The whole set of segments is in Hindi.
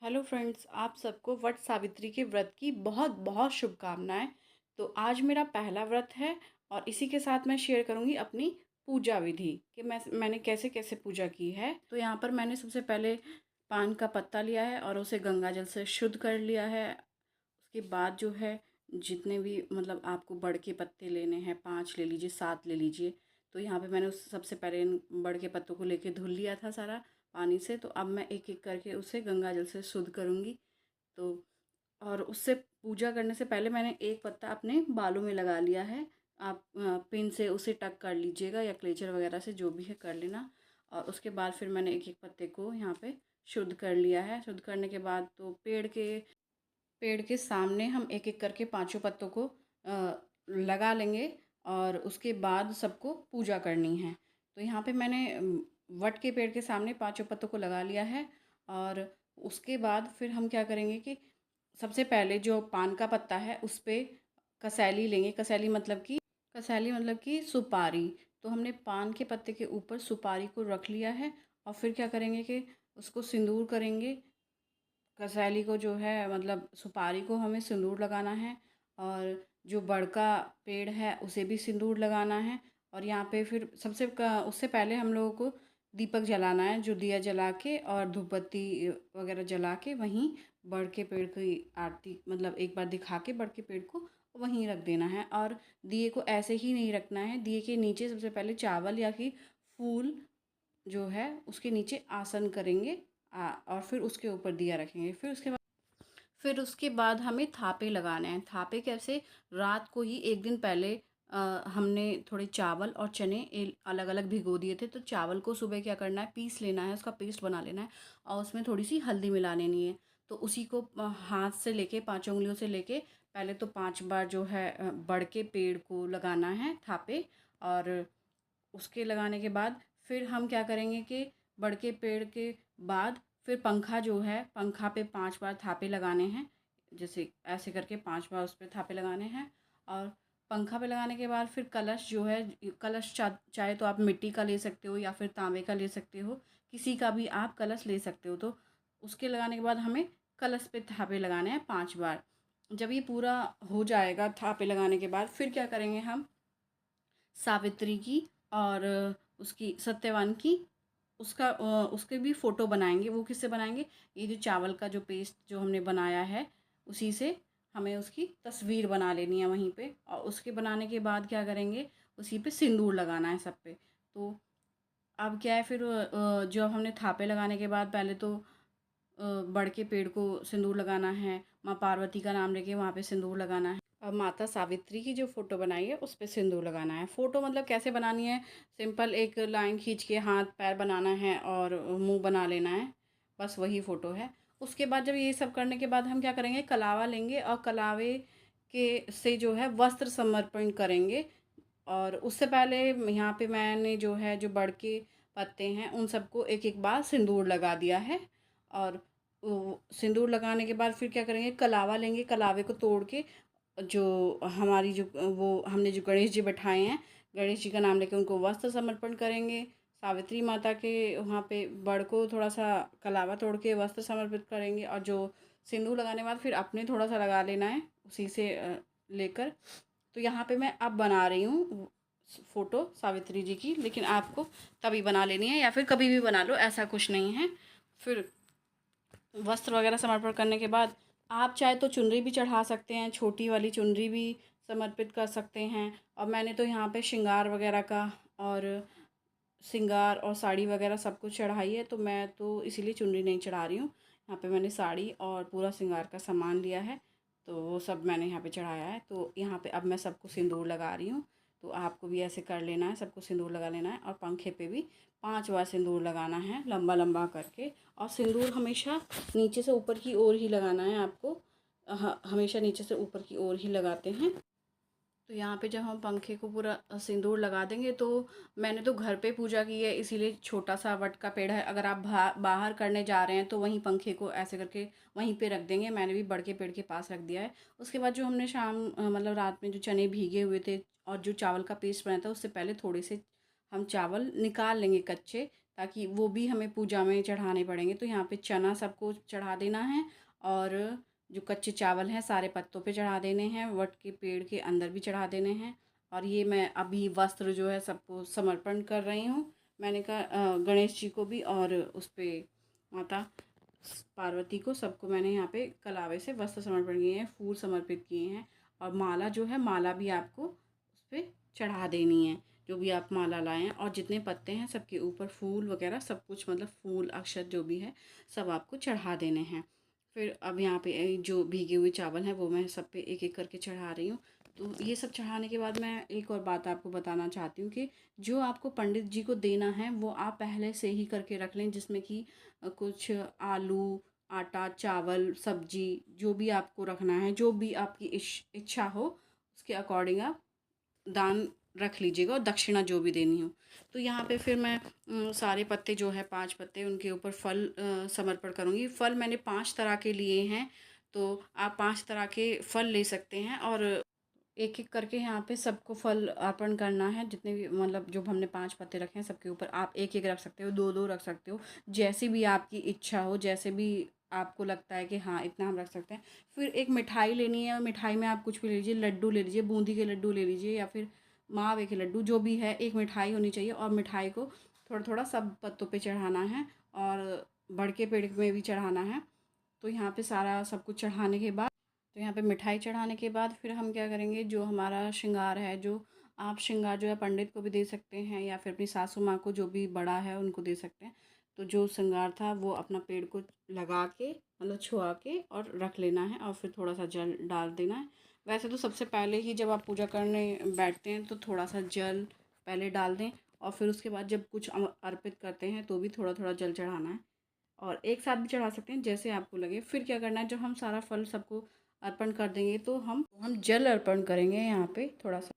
हेलो फ्रेंड्स, आप सबको वट सावित्री के व्रत की बहुत बहुत शुभकामनाएं। तो आज मेरा पहला व्रत है और इसी के साथ मैं शेयर करूंगी अपनी पूजा विधि कि मैंने कैसे कैसे पूजा की है। तो यहाँ पर मैंने सबसे पहले पान का पत्ता लिया है और उसे गंगा जल से शुद्ध कर लिया है। उसके बाद जो है जितने भी मतलब आपको बड़ के पत्ते लेने हैं, 5 ले लीजिए, 7 ले लीजिए। तो यहाँ पे मैंने उस सबसे पहले इन बड़ के पत्तों को लेके धुल लिया था सारा पानी से। तो अब मैं एक एक करके उसे गंगा जल से शुद्ध करूँगी। तो और उससे पूजा करने से पहले मैंने एक पत्ता अपने बालों में लगा लिया है। आप पिन से उसे टक कर लीजिएगा या क्लेचर वगैरह से, जो भी है कर लेना। और उसके बाद फिर मैंने एक एक पत्ते को यहाँ पे शुद्ध कर लिया है। शुद्ध करने के बाद तो पेड़ के सामने हम एक एक करके पांचों पत्तों को लगा लेंगे और उसके बाद सबको पूजा करनी है। तो यहाँ पे मैंने वट के पेड़ के सामने पांचों पत्तों को लगा लिया है। और उसके बाद फिर हम क्या करेंगे कि सबसे पहले जो पान का पत्ता है उस पे कसैली लेंगे। कसैली मतलब कि सुपारी। तो हमने पान के पत्ते के ऊपर सुपारी को रख लिया है और फिर क्या करेंगे कि उसको सिंदूर करेंगे। कसैली को जो है मतलब सुपारी को हमें सिंदूर लगाना है और जो बड़का पेड़ है उसे भी सिंदूर लगाना है। और यहाँ पे फिर उससे पहले हम लोगों को दीपक जलाना है, जो दिया जला के और धूप बत्ती वगैरह जला के वहीं बड़ के पेड़ की आरती मतलब एक बार दिखा के बड़ के पेड़ को वहीं रख देना है। और दिए को ऐसे ही नहीं रखना है, दिए के नीचे सबसे पहले चावल या कि फूल जो है उसके नीचे आसन करेंगे। और फिर उसके ऊपर दिया रखेंगे। फिर उसके बाद हमें थापे लगाने हैं। थापे कैसे, रात को ही एक दिन पहले हमने थोड़े चावल और चने अलग अलग भिगो दिए थे। तो चावल को सुबह क्या करना है, पीस लेना है, उसका पेस्ट बना लेना है और उसमें थोड़ी सी हल्दी मिला लेनी है। तो उसी को हाथ से लेके, पांचों उंगलियों से लेके पहले तो 5 बार जो है बड़ के पेड़ को लगाना है थापे। और उसके लगाने के बाद फिर हम क्या करेंगे कि बड़ के पेड़ के बाद फिर पंखा जो है, पंखा पे 5 बार थापे लगाने हैं। जैसे ऐसे करके 5 बार उस पर थापे लगाने हैं। और पंखा पे लगाने के बाद फिर कलश जो है, कलश चाहे तो आप मिट्टी का ले सकते हो या फिर तांबे का ले सकते हो, किसी का भी आप कलश ले सकते हो। तो उसके लगाने के बाद हमें कलश पे थापे लगाने हैं 5 बार। जब ये पूरा हो जाएगा थापे लगाने के बाद फिर क्या करेंगे, हम सावित्री की और उसकी सत्यवान की उसके भी फ़ोटो बनाएंगे। वो किससे बनाएंगे, ये जो चावल का जो पेस्ट जो हमने बनाया है उसी से हमें उसकी तस्वीर बना लेनी है वहीं पे। और उसके बनाने के बाद क्या करेंगे, उसी पे सिंदूर लगाना है सब पे। तो अब क्या है, फिर जो हमने थापे लगाने के बाद पहले तो बड़ के पेड़ को सिंदूर लगाना है, माँ पार्वती का नाम लेके वहाँ पे सिंदूर लगाना है। और माता सावित्री की जो फ़ोटो बनाई है उस पे सिंदूर लगाना है। फ़ोटो मतलब कैसे बनानी है, सिंपल एक लाइन खींच के हाथ पैर बनाना है और मुंह बना लेना है, बस वही फ़ोटो है। उसके बाद जब ये सब करने के बाद हम क्या करेंगे, कलावा लेंगे और कलावे के से जो है वस्त्र समर्पण करेंगे। और उससे पहले यहाँ पे मैंने जो है जो बड़ के पत्ते हैं उन सबको एक एक बार सिंदूर लगा दिया है। और सिंदूर लगाने के बाद फिर क्या करेंगे, कलावा लेंगे, कलावे को तोड़ के जो हमारी जो वो हमने जो गणेश जी बैठाए हैं, गणेश जी का नाम लेके उनको वस्त्र समर्पण करेंगे। सावित्री माता के वहाँ पे बड़ को थोड़ा सा कलावा तोड़ के वस्त्र समर्पित करेंगे। और जो सिंदूर लगाने के बाद फिर अपने थोड़ा सा लगा लेना है उसी से लेकर। तो यहाँ पे मैं अब बना रही हूँ फ़ोटो सावित्री जी की, लेकिन आपको तभी बना लेनी है या फिर कभी भी बना लो, ऐसा कुछ नहीं है। फिर वस्त्र वगैरह समर्पण करने के बाद आप चाहे तो चुनरी भी चढ़ा सकते हैं, छोटी वाली चुनरी भी समर्पित कर सकते हैं। और मैंने तो यहाँ पे श्रृंगार वगैरह का और श्रृंगार और साड़ी वगैरह सब कुछ चढ़ाई है, तो मैं तो इसीलिए चुनरी नहीं चढ़ा रही हूँ। यहाँ पे मैंने साड़ी और पूरा श्रृंगार का सामान लिया है, तो वो सब मैंने यहाँ पे चढ़ाया है। तो यहाँ पे अब मैं सबको सिंदूर लगा रही हूँ। तो आपको भी ऐसे कर लेना है, सबको सिंदूर लगा लेना है। और पंखे पे भी 5 बार सिंदूर लगाना है, लंबा लंबा करके। और सिंदूर हमेशा नीचे से ऊपर की ओर ही लगाना है आपको। हमेशा नीचे से ऊपर की ओर ही लगाते हैं। तो यहाँ पे जब हम पंखे को पूरा सिंदूर लगा देंगे, तो मैंने तो घर पे पूजा की है इसीलिए छोटा सा वट का पेड़ है। अगर आप बाहर करने जा रहे हैं तो वहीं पंखे को ऐसे करके वहीं पे रख देंगे। मैंने भी बड़ के पेड़ के पास रख दिया है। उसके बाद जो हमने शाम मतलब रात में जो चने भीगे हुए थे और जो चावल का पेस्ट बनाया था, उससे पहले थोड़े से हम चावल निकाल लेंगे कच्चे, ताकि वो भी हमें पूजा में चढ़ाने पड़ेंगे। तो यहाँ पे चना सबको चढ़ा देना है और जो कच्चे चावल हैं सारे पत्तों पे चढ़ा देने हैं, वट के पेड़ के अंदर भी चढ़ा देने हैं। और ये मैं अभी वस्त्र जो है सबको समर्पण कर रही हूँ। मैंने कहा गणेश जी को भी और उस पे माता पार्वती को, सबको मैंने यहाँ पे कलावे से वस्त्र समर्पण किए हैं, फूल समर्पित किए हैं। और माला जो है, माला भी आपको उस पर चढ़ा देनी है, जो भी आप माला लाएं। और जितने पत्ते हैं सबके ऊपर फूल वगैरह सब कुछ, मतलब फूल अक्षत जो भी है सब आपको चढ़ा देने हैं। फिर अब यहाँ पे जो भीगे हुए चावल हैं वो मैं सब पे एक एक करके चढ़ा रही हूँ। तो ये सब चढ़ाने के बाद मैं एक और बात आपको बताना चाहती हूँ कि जो आपको पंडित जी को देना है वो आप पहले से ही करके रख लें, जिसमें कि कुछ आलू, आटा, चावल, सब्जी, जो भी आपको रखना है, जो भी आपकी इच्छा हो उसके अकॉर्डिंग आप दान रख लीजिएगा, और दक्षिणा जो भी देनी हो। तो यहाँ पे फिर मैं सारे पत्ते जो है 5 पत्ते, उनके ऊपर फल समर्पण करूँगी। फल मैंने 5 तरह के लिए हैं, तो आप 5 तरह के फल ले सकते हैं और एक एक करके यहाँ पे सबको फल अर्पण करना है। जितने भी, मतलब जो हमने 5 पत्ते रखे हैं सबके ऊपर आप एक एक रख सकते हो, दो दो रख सकते हो, जैसी भी आपकी इच्छा हो, जैसे भी आपको लगता है कि हाँ इतना हम रख सकते हैं। फिर एक मिठाई लेनी है, और मिठाई में आप कुछ भी ले लीजिए, लड्डू ले लीजिए, बूंदी के लड्डू ले लीजिए, या फिर मावे के लड्डू, जो भी है एक मिठाई होनी चाहिए। और मिठाई को थोड़ा थोड़ा सब पत्तों पे चढ़ाना है और बड़ के पेड़ में भी चढ़ाना है। तो यहाँ पे सारा सब कुछ चढ़ाने के बाद, तो यहाँ पे मिठाई चढ़ाने के बाद फिर हम क्या करेंगे, जो हमारा श्रृंगार है, जो आप श्रृंगार जो है पंडित को भी दे सकते हैं या फिर अपनी सासू माँ को, जो भी बड़ा है उनको दे सकते हैं। तो जो श्रृंगार था वो अपना पेड़ को लगा के, मतलब छुआ के और रख लेना है, और फिर थोड़ा सा जल डाल देना है। वैसे तो सबसे पहले ही जब आप पूजा करने बैठते हैं तो थोड़ा सा जल पहले डाल दें, और फिर उसके बाद जब कुछ अर्पित करते हैं तो भी थोड़ा थोड़ा जल चढ़ाना है, और एक साथ भी चढ़ा सकते हैं जैसे आपको लगे। फिर क्या करना है, जब हम सारा फल सबको अर्पण कर देंगे तो हम जल अर्पण करेंगे यहाँ पे थोड़ा सा।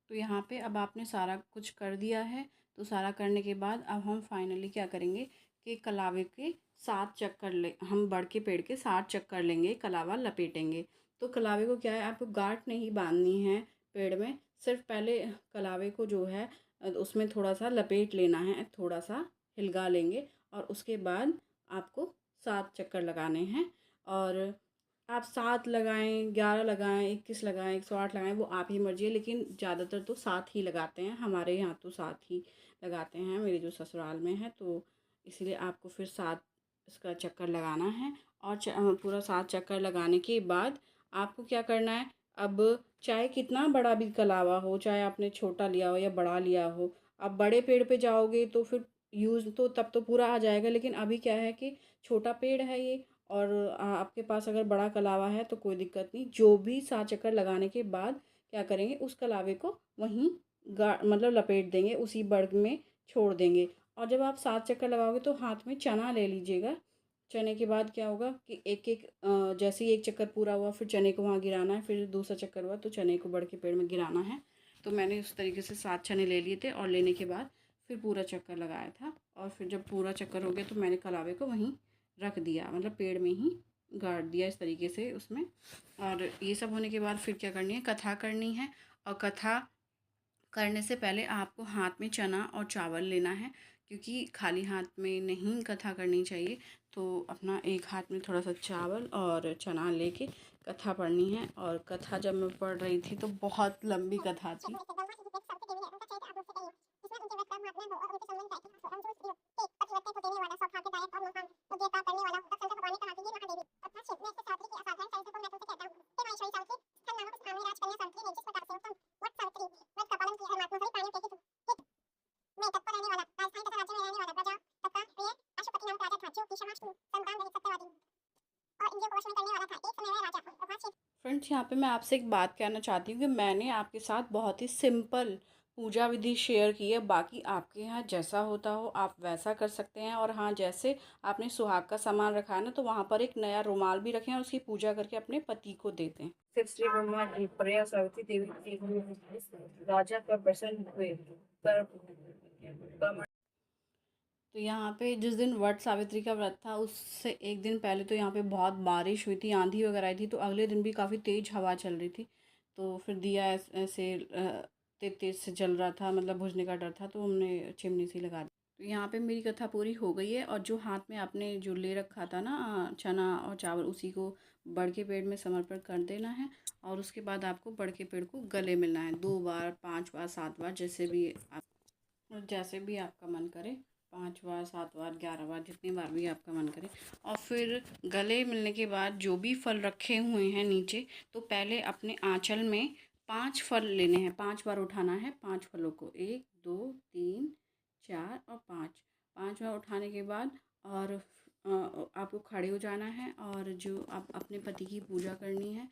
तो यहाँ पे अब आपने सारा कुछ कर दिया है। तो सारा करने के बाद अब हम फाइनली क्या करेंगे कि कलावे के 7 चक्कर ले, हम बड़ के पेड़ के 7 चक्कर लेंगे, कलावा लपेटेंगे। तो कलावे को क्या है, आपको गांठ नहीं बांधनी है पेड़ में, सिर्फ पहले कलावे को जो है उसमें थोड़ा सा लपेट लेना है, थोड़ा सा हिलगा लेंगे, और उसके बाद आपको 7 चक्कर लगाने हैं। और आप 7 लगाएं, 11 लगाएं, 21 लगाएं, 108 लगाएं, वो आप ही मर्जी है, लेकिन ज़्यादातर तो 7 ही लगाते हैं। हमारे यहाँ तो 7 ही लगाते हैं, मेरे जो ससुराल में है, तो इसीलिए आपको फिर 7 इसका चक्कर लगाना है। और पूरा 7 चक्कर लगाने के बाद आपको क्या करना है, अब चाहे कितना बड़ा भी कलावा हो, चाहे आपने छोटा लिया हो या बड़ा लिया हो, अब बड़े पेड़ पे जाओगे तो फिर यूज़ तो तब तो पूरा आ जाएगा, लेकिन अभी क्या है कि छोटा पेड़ है ये, और आपके पास अगर बड़ा कलावा है तो कोई दिक्कत नहीं। जो भी 7 चक्कर लगाने के बाद क्या करेंगे, उस कलावे को वहीं मतलब लपेट देंगे, उसी बर्ग में छोड़ देंगे। और जब आप 7 चक्कर लगाओगे तो हाथ में चना ले लीजिएगा। चने के बाद क्या होगा कि एक एक जैसे ही एक चक्कर पूरा हुआ फिर चने को वहाँ गिराना है, फिर दूसरा चक्कर हुआ तो चने को बड़ के पेड़ में गिराना है। तो मैंने उस तरीके से 7 चने ले लिए थे, और लेने के बाद फिर पूरा चक्कर लगाया था। और फिर जब पूरा चक्कर हो गया तो मैंने कलावे को वहीं रख दिया, मतलब पेड़ में ही गाड़ दिया इस तरीके से उसमें। और ये सब होने के बाद फिर क्या करनी है, कथा करनी है। और कथा करने से पहले आपको हाथ में चना और चावल लेना है, क्योंकि खाली हाथ में नहीं कथा करनी चाहिए। तो अपना एक हाथ में थोड़ा सा चावल और चना लेके कथा पढ़नी है। और कथा जब मैं पढ़ रही थी तो बहुत लंबी कथा थी। फ्रेंड्स, यहाँ पे मैं आपसे एक बात कहना चाहती हूँ कि मैंने आपके साथ बहुत ही सिंपल पूजा विधि शेयर की है। बाकी आपके यहाँ जैसा होता हो आप वैसा कर सकते हैं। और हाँ, जैसे आपने सुहाग का सामान रखा है ना, तो वहाँ पर एक नया रुमाल भी रखें और उसकी पूजा करके अपने पति को दे दें। फिर श्री ब्रह्मा जी प्रिया सावित्री देवी राजा का प्रसन्न हुए। तो यहाँ पे जिस दिन वट सावित्री का व्रत था उससे एक दिन पहले तो यहाँ पे बहुत बारिश हुई थी, आंधी वगैरह आई थी। तो अगले दिन भी काफ़ी तेज़ हवा चल रही थी। तो फिर दिया ऐसे तेज तेज से जल रहा था, मतलब बुझने का डर था, तो हमने चिमनी सी लगा दी। तो यहाँ पे मेरी कथा पूरी हो गई है और जो हाथ में आपने जो ले रखा था ना चना और चावल, उसी को बड़ के पेड़ में समर्पण कर देना है। और उसके बाद आपको बड़ के पेड़ को गले मिलना है 2 बार, 5 बार, 7 बार, जैसे भी आपका मन करे, 5 बार, 7 बार, 11 बार, जितनी बार भी आपका मन करे। और फिर गले मिलने के बाद जो भी फल रखे हुए हैं नीचे, तो पहले अपने आंचल में 5 फल लेने हैं, 5 बार उठाना है 5 फलों को, 1, 2, 3, 4 और 5। 5 बार उठाने के बाद और आपको खड़े हो जाना है और जो आप अपने पति की पूजा करनी है।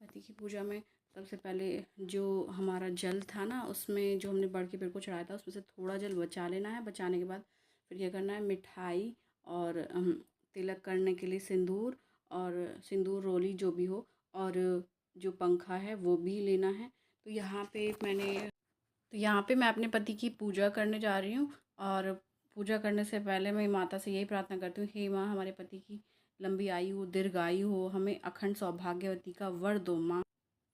पति की पूजा में सबसे पहले जो हमारा जल था ना, उसमें जो हमने बड़ के पेड़ को चढ़ाया था, उसमें से थोड़ा जल बचा लेना है। बचाने के बाद फिर क्या करना है, मिठाई और तिलक करने के लिए सिंदूर और सिंदूर रोली जो भी हो, और जो पंखा है वो भी लेना है। तो यहाँ पे मैं अपने पति की पूजा करने जा रही हूँ। और पूजा करने से पहले मैं माता से यही प्रार्थना करती हूँ, हे माँ, हमारे पति की लंबी आयु हो, दीर्घायु हो, हमें अखंड सौभाग्यवती का वर दो माँ।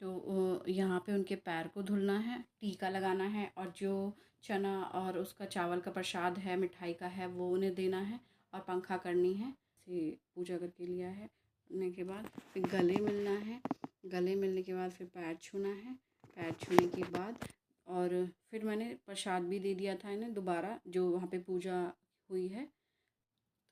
तो यहाँ पे उनके पैर को धुलना है, टीका लगाना है, और जो चना और उसका चावल का प्रसाद है, मिठाई का है, वो उन्हें देना है और पंखा करनी है। से पूजा करके लिया है, करने के बाद फिर गले मिलना है। गले मिलने के बाद फिर पैर छूना है। पैर छूने के बाद और फिर मैंने प्रसाद भी दे दिया था इन्हें दोबारा, जो वहाँ पे पूजा हुई है।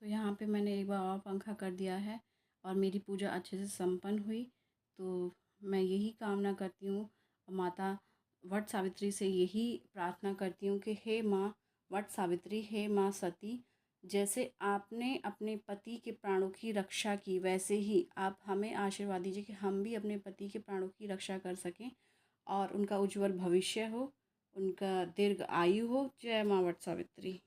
तो यहाँ पे मैंने एक बार और पंखा कर दिया है और मेरी पूजा अच्छे से संपन्न हुई। तो मैं यही कामना करती हूँ, माता वट सावित्री से यही प्रार्थना करती हूँ कि हे माँ वट सावित्री, हे माँ सती, जैसे आपने अपने पति के प्राणों की रक्षा की, वैसे ही आप हमें आशीर्वाद दीजिए कि हम भी अपने पति के प्राणों की रक्षा कर सकें और उनका उज्जवल भविष्य हो, उनका दीर्घ आयु हो। जय माँ वट सावित्री।